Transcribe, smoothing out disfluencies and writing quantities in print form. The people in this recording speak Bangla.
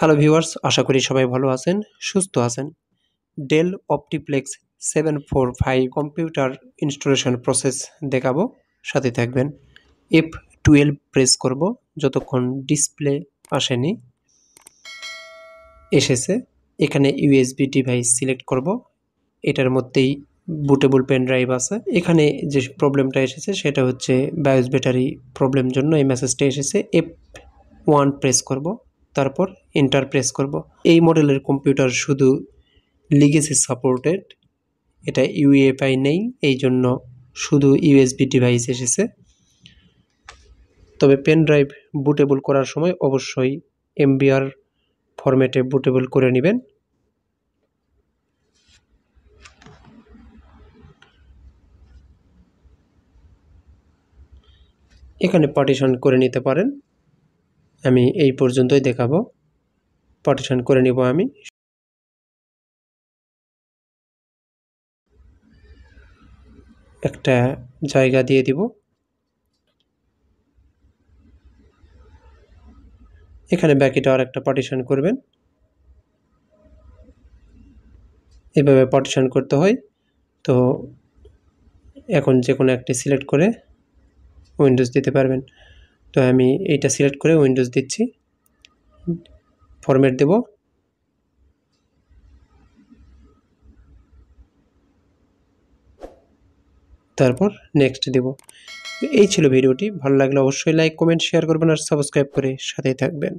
হ্যালো ভিউয়ার্স, আশা করি সবাই ভালো আছেন, সুস্থ আছেন। Del OptiPlex 745 computer installation process দেখাবো, সাথে থাকবেন। F12 প্রেস করব যতক্ষণ ডিসপ্লে আসেনি। এসেছে, এখানে ইউএসবি ডিভাইস সিলেক্ট করব। এটার মধ্যেই বুটেবল পেন ড্রাইভ আছে। এখানে যে প্রবলেমটা এসেছে সেটা হচ্ছে বায়োস ব্যাটারি প্রবলেম জন্য এই মেসেজটা এসেছে। F1 প্রেস করব, তারপর এন্টার প্রেস করব। এই মডেলের কম্পিউটার শুধু লিগেসি সাপোর্টেড, এটা ইউএফআই নেই, এই জন্য শুধু ইউএসবি ডিভাইস এসেছে। তবে পেন ড্রাইভ বুটেবল করার সময় অবশ্যই এমবিআর ফরম্যাটে বুটেবল করে নেবেন। এখানে পার্টিশন করে নিতে পারেন, আমি এই পর্যন্তই দেখাবো। পার্টিশন করে নিব আমি। একটা জায়গা দিয়ে দিব। এখানে বাকিটা আর একটা পার্টিশন করবেন। এভাবে পার্টিশন করতে হয়। তো এখন যে কোনো একটি সিলেক্ট করে উইন্ডোজ দিতে পারবেন। তো আমি এইটা সিলেক্ট করে উইন্ডোজ দিচ্ছি, ফরম্যাট দেব। তারপর নেক্সট দেব। এই ছিল ভিডিওটি। ভালো লাগলে অবশ্যই লাইক, কমেন্ট, শেয়ার করবেন আর সাবস্ক্রাইব করে সাথেই থাকবেন।